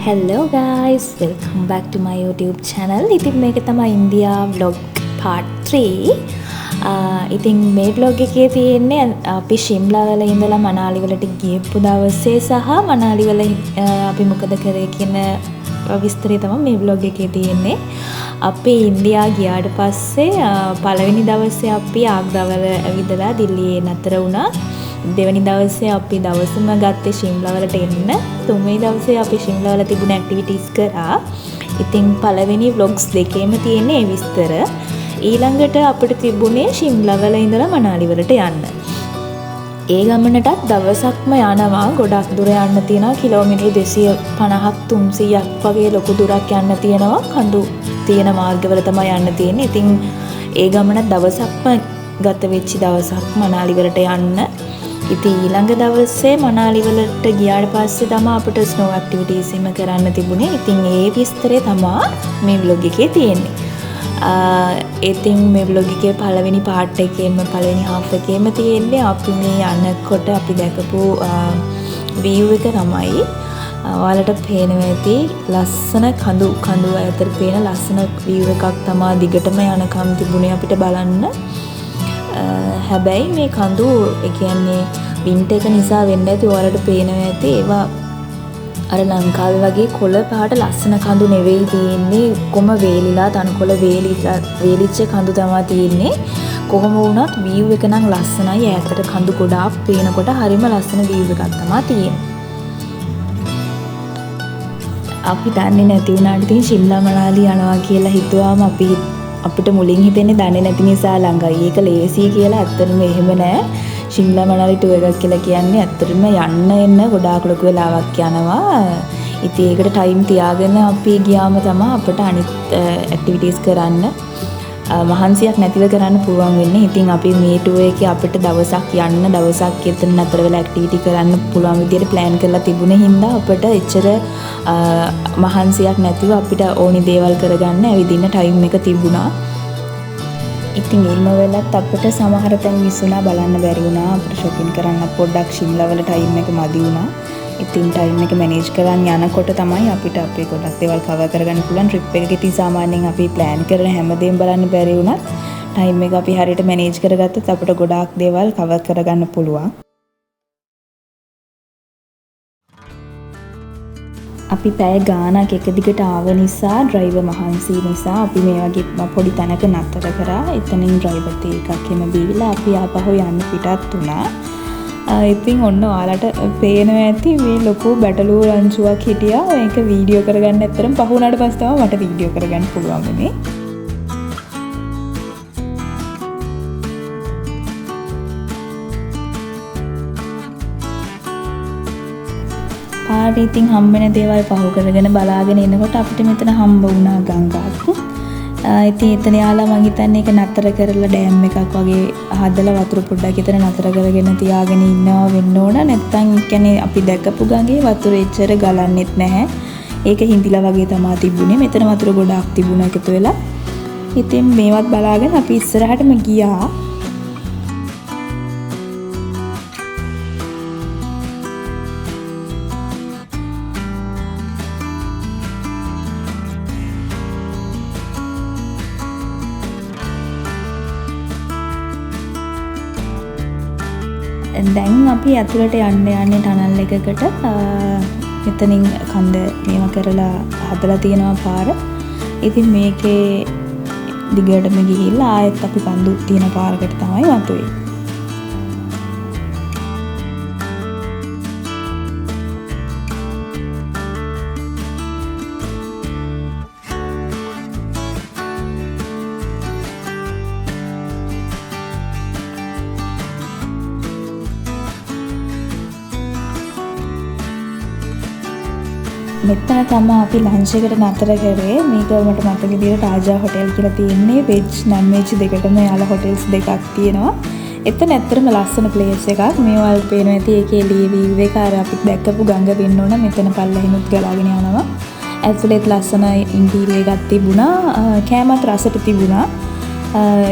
Hello guys, welcome back to my YouTube channel. ඉතින් මේක තමයි India vlog part 3. ඉතින් මේ vlog එකේ තියෙන්නේ අපි ශිම්ලා වල ඉඳලා මනාලි වලට ගියපු දවසේ සහ මනාලි වල අපි මොකද කරේ කියන විස්තරය තමයි මේ vlog එකේ තියෙන්නේ. අපි ඉන්දියා ගියාට පස්සේ පළවෙනි දවසේ අපි ආග්‍රාවල ඇවිදලා දිල්ලියේ නතර වුණා. දෙවැනි දවසේ අපි දවසම ගත්තේ ශිම්ලා වලට එන්න. තුන්වෙනි දවසේ අපි ශිම්ලා වල තිබුණ ඇක්ටිවිටීස් කරා. ඉතින් පළවෙනි vlogs දෙකේම තියෙන්නේ විස්තර. ඊළඟට අපිට තිබුණේ ශිම්ලා වල ඉඳලා මනාලි වලට යන්න. ඒ ගමනටත් දවසක්ම යනවා. ගොඩක් දුර යන්න තියෙනවා. කිලෝමීටර් 250ක් 300ක් වගේ ලොකු දුරක් යන්න තියෙනවා. කඳු තියෙන මාර්ගවල තමයි යන්න තියෙන්නේ. ඉතින් ඒ ගමන දවසක්ම ගත වෙච්ච දවසක් මනාලි වලට යන්න. ඉතින් ඊළඟ දවසේ මනාලි වලට ගියාට පස්සේ තමයි අපිට ස්නෝ ඇක්ටිවිටීස් එම කරන්න තිබුණේ. ඉතින් ඒ විස්තරය තමයි මේ vlog එකේ තියෙන්නේ. ඉතින් මේ vlog එකේ පළවෙනි part එකේම පළවෙනි half එකේම තියෙන්නේ අපි මේ යනකොට අපි දැකපු view එක තමයි. ඔයාලට පේනවා ඇති ලස්සන කඳු අතර පේන ලස්සන view එකක් තමයි දිගටම යනකම් තිබුණේ අපිට බලන්න. හැබැයි මේ කඳු ඒ කියන්නේ වින්ටර් එක නිසා වෙන්න ඇති ඔයාලට පේනවා ඇති ඒවා අර ලංකාවේ වගේ කොළ පාට ලස්සන කඳු නෙවෙයි තියෙන්නේ. කොහොම වේලිලා තනකොළ වේලිච්ච කඳු තමයි තියෙන්නේ. කොහොම වුණත් view එක නම් ලස්සනයි. ඈතට කඳු ගොඩාක් පේනකොට හරිම ලස්සන view එකක් තමයි තියෙන්නේ. අපි දන්නේ නැති වුණාට ඉතින් ශිම්ලා මනාලි යනවා කියලා හිතුවාම අපිට මුලින් හිතෙන්නේ දන්නේ නැති නිසා ළඟයි. ඒක ලේසි කියලා ඇත්තටම එහෙම නෑ. ශිම්ලා මනාලි ටුවර් එකක් කියලා කියන්නේ ඇත්තටම යන්න එන්න ගොඩාක් ලොකු වෙලාවක් යනවා. ඉතින් ඒකට ටයිම් තියාගෙන අපි ගියාම තමයි අපිට අනිත් ඇක්ටිවිටීස් කරන්න මහන්සියක් නැතිව කරන්න පුළුවන් වෙන්නේ. ඉතින් අපි මේ ටුවර් එකේ අපිට දවසක් යන්න දවසක් එතන නතර වෙලා ඇක්ටිවිටි කරන්න පුළුවන් විදියට ප්ලෑන් කරලා තිබුණේ හින්දා අපිට එච්චර මහන්සියක් නැතිව අපිට ඕනි දේවල් කරගන්න ඇවිදින්න ටයිම් එක තිබුණා. ඉතින් එහෙම වෙලත් අපිට සමහර තැන් මිස් වුණා, බලන්න බැරි වුණා. අපිට shopping කරන්න පොඩ්ඩක් ශිම්ලා වල ටයිම් එක මදි වුණා. ඉතින් ටයිම් එක මැනේජ් කරන් යනකොට තමයි අපිට අපේ ගොඩක් දේවල් කවර් කරගන්න පුළුවන්. ට්‍රිප් එකකදී සාමාන්‍යයෙන් අපි ප්ලෑන් කරන හැමදේම බලන්න බැරි වුණත් ටයිම් එක අපි හරියට මැනේජ් කරගත්තොත් අපිට ගොඩාක් දේවල් කවර් කරගන්න පුළුවන්. අපි පැය ගාණක් එක දිගට ආව නිසා ඩ්‍රයිවර් මහන්සි නිසා අපි මේ වගේ පොඩි තැනක නතර කරා. එතනින් ඩ්‍රයිවර්ට එකක් එම බීලා අපි ආපහු යන්න පිටත් වුණා. ඉතින් ඔන්න ඔයාලට පේනවා ඇති මේ ලොකු බැටළුව රංචුවක් හිටියා. මේක වීඩියෝ කරගන්න ඇත්තරම් පහු වුණාට පස්සේ තමයි මට වීඩියෝ කරගන්න පුළුවන් වුණේ. පාරේ ඉතින් හම්බෙන දේවල් පහු කරගෙන බලාගෙන එනකොට අපිට මෙතන හම්බ වුණා ගංගාවක්. ඉතින් එතන යාලා මං හිතන්නේ ඒක නතර කරලා ඩෑම් එකක් වගේ හදලා වතුර පොඩ්ඩක් එතන නතර කරගෙන තියාගෙන ඉන්නවා වෙන්න ඕන. නැත්තම් කියන්නේ අපි දැකපු ගඟේ වතුර එච්චර ගලන්නෙත් නැහැ. ඒක හිඳිලා වගේ තමයි තිබුණේ. මෙතන වතුර ගොඩාක් තිබුණා එකතු වෙලා. ඉතින් මේවත් බලාගෙන අපි ඉස්සරහටම ගියා. දැන් අපි ඇතුළට යන්නේ ටනල් එකකට. මෙතනින් කන්ද මේව කරලා හදලා තියෙනවා පාර. ඉතින් මේකේ දිගටම ගිහිල්ලා ආයෙත් අපි කන්දු තියෙන පාරකට තමයි වතුවේ. මෙතන තමයි අපි ලන්ච් එකට නතර කරේ. මේක මට මතක විදියට රාජා හොටෙල් කියලා තියෙන්නේ. වෙජ් නන් වෙජ් දෙකටම යාලා හොටෙල්ස් දෙකක් තියෙනවා. එතන ඇත්තටම ලස්සන ප්ලේස් එකක්. මේ වල් පේනවා ඇති ඒකේ ලීව් එක අර අපි දැක්කපු ගඟ වෙන්න ඕන. මෙතන පල්ලෙහිනුත් ගලාගෙන යනවා. ඇතුළේත් ලස්සන ඉන්ටීරියර් එකක් තිබුණා. කෑමත් රසට තිබුණා.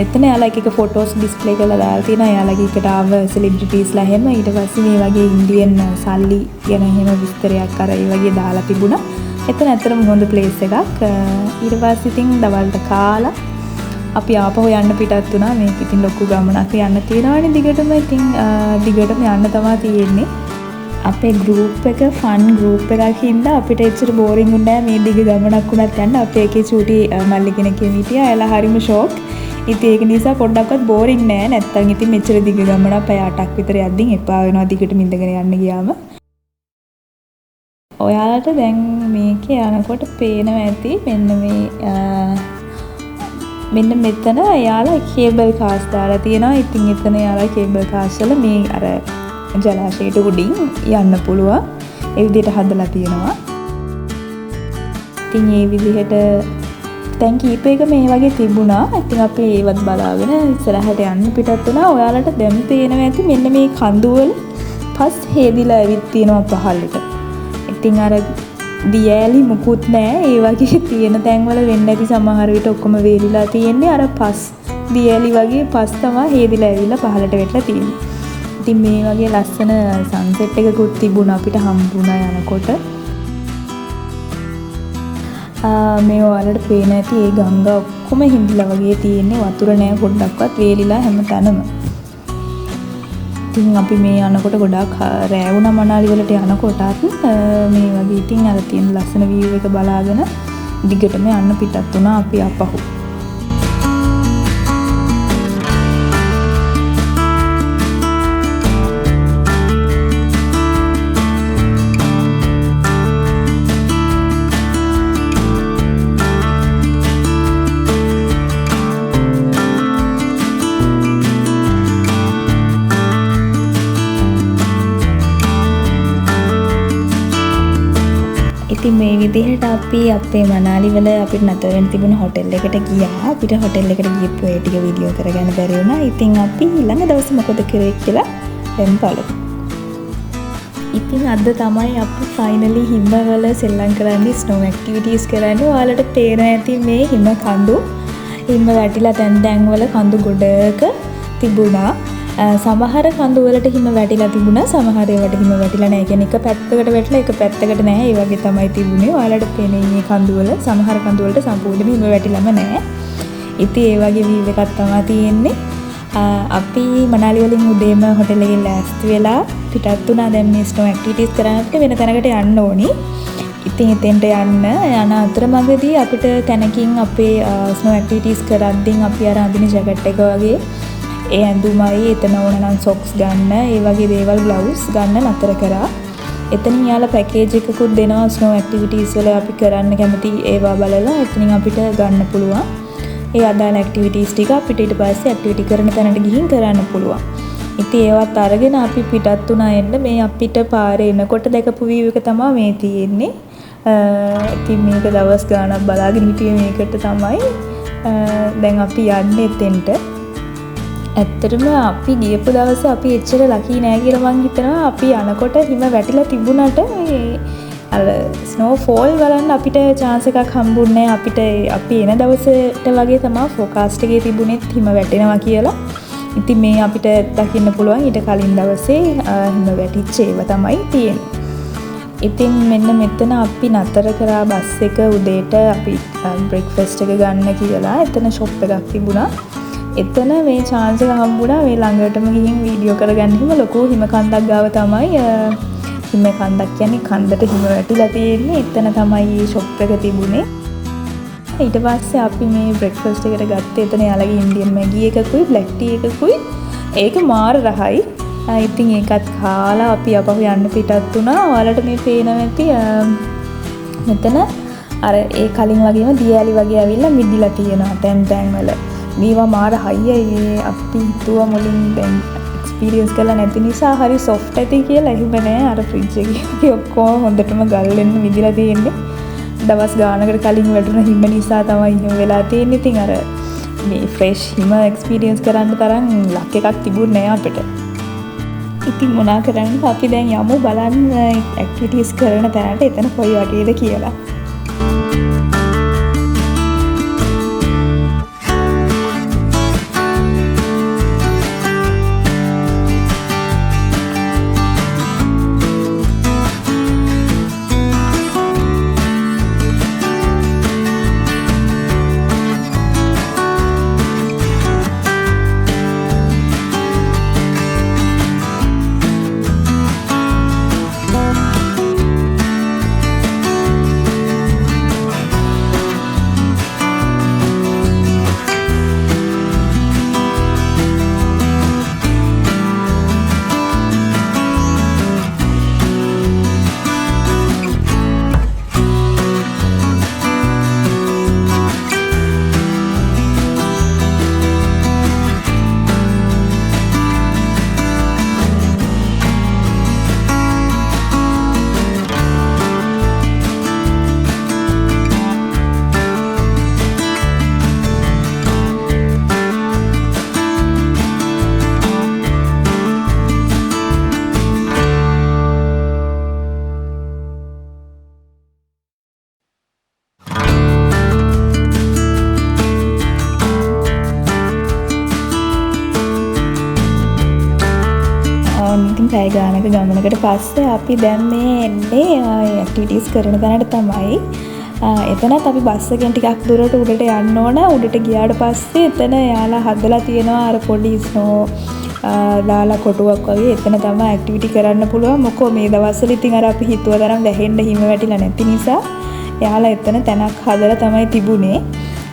එතන යාලා එක ෆොටෝස් ඩිස්ප්ලේ කරලා දාලා තියෙනවා. යාලාගේ එකට ආව සෙලිබ්‍රිටිස්ලා හැම ඊට පස්සේ මේ වගේ ඉන්දියන් සල්ලි ගැන එහෙම විස්තරයක් අර ඒ වගේ දාලා තිබුණා. එතන ඇත්තටම හොඳ ප්ලේස් එකක්. ඊට පස්සේ ඉතින් දවල්ට කාලා අපි ආපහු යන්න පිටත් වුණා. මේක ඉතින් ලොකු ගමනක් යන්න තියෙනවානේ දිගටම. ඉතින් දිගටම යන්න තමයි තියෙන්නේ. අපේ ගෲප් එක ෆන් ගෲප් එකක් හින්දා අපිට එච්චර බෝරින් වුණේ නැහැ මේ දිග ගමනක් වුණත් යන්න. අපේ එකේ චූටි මල්ලි කෙනෙක් හිටියා. එයාලා හරිම ෂොක්. ඉතින් ඒක නිසා පොඩ්ඩක්වත් බෝරින් නෑ. නැත්තම් ඉතින් මෙච්චර දිග ගමනක් පැය 8ක් විතර යද්දී එපා වෙනවා දිගටම ඉඳගෙන යන්න ගියාම. ඔයාලට දැන් මේකේ යනකොට පේනවා ඇති මෙන්න මෙතන එයාලා කේබල් කාස් දාලා තියෙනවා. ඉතින් එතන එයාලා කේබල් කාස් වල මේ අර ජලාශයට උඩින් යන්න පුළුවන්. ඒ විදිහට හදලා තියෙනවා. ඉතින් මේ විදිහට දැන් කීපයක මේ වගේ තිබුණා. ඉතින් අපි ඒවත් බලාගෙන ඉස්සරහට යන්න පිටත් වුණා. ඔයාලට දැන් පේනවා ඇති මෙන්න මේ කඳු වල පස් හේදිලා ඇවිත් තියෙනවා පහළට. ඉතින් අර දියැලි මුකුත් නෑ. ඒ වගේ තියෙන තැන්වල වෙන්න ඇති සමහර විට ඔක්කොම වේලිලා තියෙන්නේ. අර පස් දියැලි වගේ පස් තමයි හේදිලා ඇවිල්ලා පහළට වැටලා තියෙන්නේ. ඉතින් මේ වගේ ලස්සන සන්සෙට් එකකුත් තිබුණා අපිට හම්බුණා යනකොට. මේ ඔයාලට පේන ඇති ඒ ගංගා ඔක්කොම හිඳිලා වගේ තියෙන්නේ. වතුර නෑ පොඩ්ඩක්වත් වේලිලා හැමතැනම. ඉතින් අපි මේ යනකොට ගොඩාක් රෑ වුණා මනාලි වලට යනකොටත් මේ වගේ ඉතින් අර තියෙන ලස්සන view එක බලාගෙන දිගටම යන්න පිටත් වුණා අපි අපහු. ඉතින් මේ විදිහට අපි අපේ මනාලි වල අපිට නතර වෙන්න තිබුණ හොටෙල් එකට ගියා. අපිට හොටෙල් එකට ගිහපු ඒ ටික වීඩියෝ කරගන්න බැරි වුණා. ඉතින් අපි ඊළඟ දවසේ මොකද කරේ කියලා දැන් බලමු. ඉතින් අද තමයි අපි ෆයිනලි හිම වල සෙල්ලම් කරන්නේ ස්නෝ ඇක්ටිවිටීස් කරන්නේ. ඔයාලට තේරෙන ඇති මේ හිම කඳු හිම වැටිලා තැන් වල කඳු ගොඩක තිබුණා. සමහර කඳු වලට හිම වැටිලා තිබුණා. සමහර ඒවාට හිම වැටිලා නැහැ. කියන්නේ එක පැත්තකට වැටලා එක පැත්තකට නැහැ. ඒ වගේ තමයි තිබුණේ. ඔයාලට පේන්නේ මේ කඳු වල සමහර කඳු වලට සම්පූර්ණයෙන්ම හිම වැටිලාම නැහැ. ඉතින් ඒ වගේ view එකක් තමයි තියෙන්නේ. අපි මනාලි වලින් උදේම හොටෙල් එකේ ලෑස්ති වෙලා පිටත් වුණා. දැන් මේ ස්නෝ ඇක්ටිවිටීස් කරන්නත් වෙන තැනකට යන්න ඕනි. ඉතින් එතෙන්ට යන අතරමඟදී අපිට තැනකින් අපේ ස්නෝ ඇක්ටිවිටීස් කරද්දී අපි අර අඳින ජැකට් එක වගේ ඒ ඇඳුමයි එතන ඕන නම් සොක්ස් ගන්න ඒ වගේ දේවල් ග්ලව්ස් ගන්න නතර කරා. එතනින් යාලා පැකේජ් එකකුත් දෙනවා ස්නෝ ඇක්ටිවිටීස් වල අපි කරන්න කැමති ඒවා බලලා එතනින් අපිට ගන්න පුළුවන්. ඒ අදාළ ඇක්ටිවිටීස් ටික අපිට ඊට පස්සේ ඇක්ටිවිටි කරන තැනට ගිහින් කරන්න පුළුවන්. ඉතින් ඒවත් අරගෙන අපි පිටත් වුණා එන්න මේ අපිට පාරේ එනකොට දැකපු view එක තමයි මේ තියෙන්නේ. ඉතින් මේක දවස් ගාණක් බලාගෙන හිටියේ මේකට තමයි. දැන් අපි යන්නේ එතෙන්ට. ඇත්තටම අපි ගියපු දවසේ අපි එච්චර ලකී නෑ කියලා මං හිතනවා. අපි යනකොට හිම වැටිලා තිබුණාට අර ස්නෝ ෆෝල් බලන්න අපිට chance එකක් හම්බුන්නේ නැහැ. අපිට අපි එන දවසට වගේ තමයි ෆෝකාස්ට් එකේ තිබුණෙත් හිම වැටෙනවා කියලා. ඉතින් මේ අපිට දකින්න පුළුවන් ඊට කලින් දවසේ හිම වැටිච්ච ඒවා තමයි තියෙන්නේ. ඉතින් මෙන්න මෙතන අපි නතර කරා බස් එක උදේට අපි බ්‍රෙක්ෆාස්ට් එක ගන්න කියලා. එතන ෂොප් එකක් තිබුණා. එතන මේ chance එක හම්බුණා මේ ළඟටම ගිහින් වීඩියෝ කරගන්න. හිම ලොකු හිම කන්දක් ගාව තමයි හිම කන්දක් කියන්නේ කන්දට හිම වැටිලා තියෙන්නේ. එතන තමයි මේ ෂොප් එක තිබුණේ. ඊට පස්සේ අපි මේ බ්‍රෙක්ෆාස්ට් එකට ගත්තේ එතන යාළගේ ඉන්දියන් මැගි එකකුයි බ්ලැක් ටී එකකුයි. ඒක මාර රහයි. ඉතින් ඒකත් කාලා අපි අපහු යන්න පිටත් වුණා. ඔයාලට මේ පේනවා ඇති මෙතන අර ඒ කලින් වගේම දියැලි වගේ ඇවිල්ලා මිදිලා තියෙනවා තැන් වල. මේවා මාර හයියයි. අපි හිතුවා මුලින් දැන් එක්ස්පීරියන්ස් කරලා නැති නිසා හරි සොෆ්ට් ඇති කියලා. එහෙම නෑ. අර ෆ්‍රිජ් එකේ ඔක්කොම හොඳටම ගල් වෙන්න මිදිලා තියෙන්නේ. දවස් ගානකට කලින් වැටුණ හිම නිසා තමයි එහෙම වෙලා තියෙන්නේ. ඉතින් අර මේ ෆ්‍රෙෂ් හිම එක්ස්පීරියන්ස් කරන්න තරම් ලක් එකක් තිබුණේ නෑ අපිට. ඉතින් මොනා කරන්නද අපි දැන් යමු බලන්න ඇක්ටිවිටීස් කරන තැනට එතන කොයි වගේද කියලා. පැය ගානක ගමනකට පස්සේ අපි දැන් මේ එන්නේ ඇක්ටිවිටීස් කරන තැනට තමයි. එතනත් අපි බස් එකෙන් ටිකක් දුරට උඩට යන්න ඕන. උඩට ගියාට පස්සේ එතන යාලා හදලා තියෙනවා අර පොඩි ස්නෝ දාලා කොටුවක් වගේ. එතන තමයි ඇක්ටිවිටි කරන්න පුළුවන්. මොකෝ මේ දවස්වල ඉතින් අර අපි හිතුව තරම් වැහෙන්න හිම වැටිලා නැති නිසා යාලා එතන තැනක් හදලා තමයි තිබුණේ.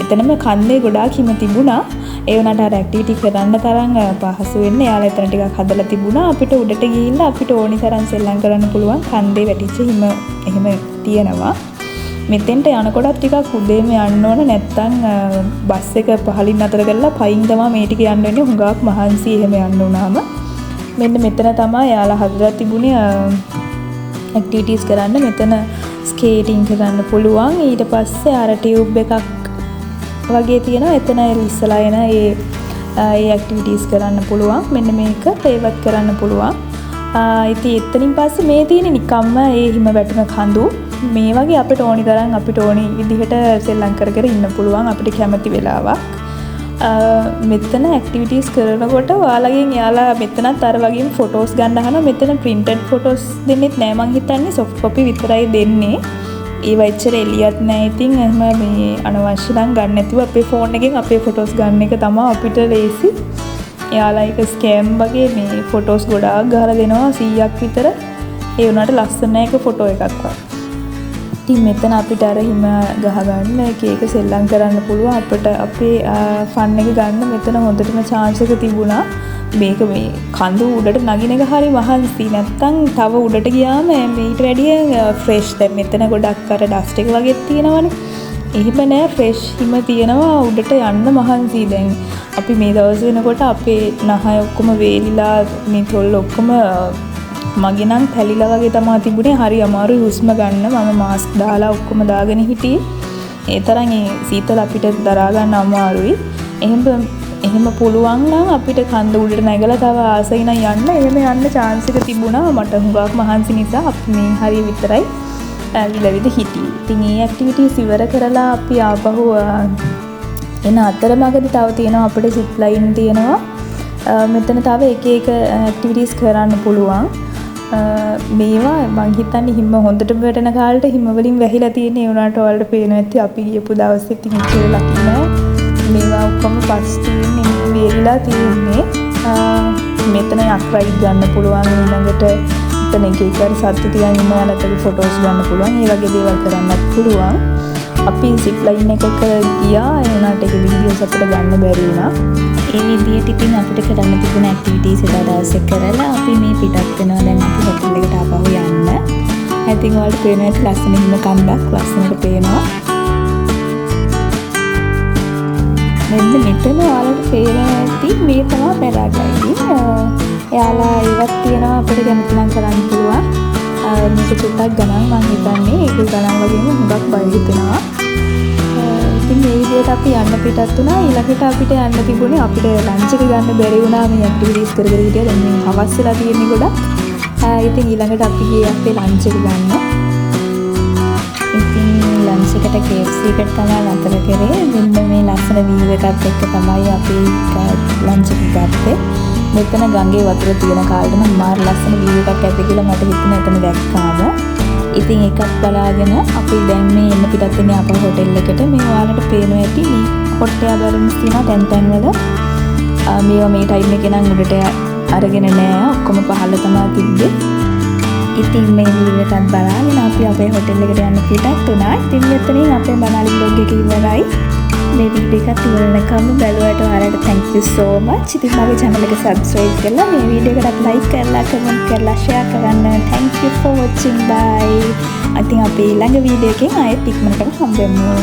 එතනම කන්දේ ගොඩාක් හිම තිබුණා. ඒ වුණාට අර ඇක්ටිවිටි කරන්න තරම් පහසු වෙන්නේ යාලා එතන ටිකක් හදලා තිබුණා. අපිට උඩට ගිහිල්ලා අපිට ඕනි තරම් සෙල්ලම් කරන්න පුළුවන්. කන්දේ වැටිච්ච හිම එහෙම තියෙනවා. මෙතෙන්ට යනකොටත් ටිකක් උදේම යන්න ඕන. නැත්තම් බස් එක පහලින් අතර කරලා පයින් තමයි මේ ටික යන්න වෙන්නේ. හුඟක් මහන්සි එහෙම යන්න වුණාම. මෙන්න මෙතන තමයි යාලා හදලා තිබුණේ ඇක්ටිවිටීස් කරන්න. මෙතන ස්කේටිං කරන්න පුළුවන්. ඊට පස්සේ අර ටියුබ් එකක් වගේ තියෙනවා. එතන ඉස්සලා එන ඒ ඇක්ටිවිටීස් කරන්න පුළුවන්. මෙන්න මේක ඒවත් කරන්න පුළුවන්. ඉතින් එතනින් පස්සේ මේ තියෙන නිකම්ම ඒ හිම වැටුන කඳු. මේ වගේ අපිට ඕනි තරම් අපිට ඕනි විදිහට සෙල්ලම් කර කර ඉන්න පුළුවන් අපිට කැමති වෙලාවක්. මෙතන ඇක්ටිවිටීස් කරනකොට ඔයාලගෙන් යාලා මෙතනත් අර වගේම ෆොටෝස් ගන්න අහනවා. මෙතන printed ෆොටෝස් දෙන්නෙත් නෑ මං හිතන්නේ soft copy විතරයි දෙන්නේ. ඒව එච්චර එළියත් නෑ. ඉතින් එහෙම මේ අනවශ්‍ය නම් ගන්න නැතුව අපේ ෆෝන් එකෙන් අපේ ෆොටෝස් ගන්න එක තමයි අපිට ලේසි. යාලා එක ස්කෑම් වගේ මේ ෆොටෝස් ගොඩාක් ගහලා දෙනවා 100ක් විතර. ඒ වුණාට ලස්සන එක ෆොටෝ එකක්වත්. ඉතින් මෙතන අපිට අර හිම ගහගන්න එක සෙල්ලම් කරන්න පුළුවන්. අපිට අපේ ෆන් එක ගන්න මෙතන හොඳටම chance එක තිබුණා. මේක මේ කඳු උඩට නගින එක හරි මහන්සි. නැත්තම් තව උඩට ගියාම මේට වැඩිය ෆ්‍රෙෂ්. දැන් මෙතන ගොඩක් අර ඩස්ට් එක වගේ තියෙනවනේ. එහෙම නෑ ෆ්‍රෙෂ් හිම තියෙනවා. උඩට යන්න මහන්සි. දැන් අපි මේ දවස් වෙනකොට අපේ නහය ඔක්කොම වේලිලා මේ තොල් ඔක්කොම මගේ නම් පැලිලා වගේ තමයි තිබුණේ. හරි අමාරුයි හුස්ම ගන්න. මම මාස්ක් දාලා ඔක්කොම දාගෙන හිටියේ. ඒ තරම් ඒ සීතල අපිට දරා ගන්න අමාරුයි. එහෙම පුළුවන් නම් අපිට කන්ද උඩට නැගලා තව ආසයි නම් යන්න. එහෙම යන්න chance එක තිබුණා. මට හුඟක් මහන්සි නිසා අපි මේ හරිය විතරයි විලවිද හිටියේ. ඉතින් මේ ඇක්ටිවිටීස් ඉවර කරලා අපි ආපහු එන අතරමඟදී තව තියෙනවා අපිට zip line තියෙනවා. මෙතන තව එක ඇක්ටිවිටීස් කරන්න පුළුවන්. මේවා මං හිතන්නේ හිම හොඳට වැටෙන කාලෙට හිම වලින් වැහිලා තියෙන. ඒ වුණාට ඔයාලට පේනවා ඇති අපි ගියපු දවසේ ඉතින් ඉච්චර ලකි නෑ. මේවා ඔක්කොම පස් තියෙන්නේ වේලිලා තියෙන්නේ. මෙතන යක් රයිඩ් ගන්න පුළුවන්. ඊළඟට එතන එක සත්තු තියන් ඉන්න යාලට ෆොටෝස් ගන්න පුළුවන්. ඒ වගේ දේවල් කරන්නත් පුළුවන්. අපි zip line එකක ගියා. ඒ වුණාට ඒක වීඩියෝස් අපිට ගන්න බැරි වුණා. ඒ විදිහට ඉතින් අපිට කරන්න තිබුණ ඇක්ටිවිටීස් එදා දවසේ කරලා අපි මේ පිටත් වෙනවා. දැන් අපි හොටෙල් එකට ආපහු යන්න. ඉතින් ඔයාලට පේනවා ලස්සන හිම කන්දක් ලස්සනට පේනවා. මෙන්න මෙතන ඔයාලට පේනවා ඇති මේ තමයි පැරාග්ලයිඩින්. එයාලා ඒවත් තියෙනවා අපිට කැමති නම් කරන්න පුළුවන්. මේක චුට්ටක් ගණන් මම හිතන්නේ ඒක ගණන් වගේම හුඟක් බය හිතෙනවා. ඉතින් මේ විදිහට අපි යන්න පිටත් වුණා. ඊළඟට අපිට යන්න තිබුණේ අපිට ලන්ච් එක ගන්න බැරි වුණා. මේ ඇක්ටිවිටීස් කර කර හිටියා. දැන් මේ හවස් වෙලා තියෙන්නේ ගොඩක්. ඉතින් ඊළඟට අපි ගියේ අපේ ලන්ච් එක ගන්න. ඉතින් ලන්ච් එකට KFC එකට තමයි නතර කරේ. මෙන්න මේ ලස්සන view එකත් එක්ක තමයි අපි ලන්ච් එක ගත්තේ. මෙතන ගඟේ වතුර තියෙන කාලෙට නම් මාර ලස්සන view එකක් ඇති කියලා මට හිතුණා එතන දැක්කාම. ඉතින් එකක් බලාගෙන අපි දැන් මේ එන්න පිටත් වෙන්නේ අපේ හොටෙල් එකට. මේ ඔයාලට පේනවා ඇති මේ හොට් එයා බැලුම්ස් තියෙනවා තැන් වල. මේවා මේ ටයිම් එකේ නම් උඩට අරගෙන නෑ. ඔක්කොම පහළ තමයි තිබ්බේ. ඉතින් මේ වීඩියෝ එකත් බලාගෙන අපි අපේ හොටෙල් එකට යන්න පිටත් වුණා. ඉතින් මෙතනින් අපේ මනාලි vlog එක ඉවරයි. මේ වීඩියෝ එකත් ඉවරනකම් බැලුවට ඔයාලට thank you so much. ඉතින් මගේ channel එක subscribe කරලා මේ වීඩියෝ එකට like කරලා comment කරලා share කරන්න. Thank you for watching. Bye. ඉතින් අපි ඊළඟ වීඩියෝ එකෙන් ආයෙත් ඉක්මනටම හම්බෙමු.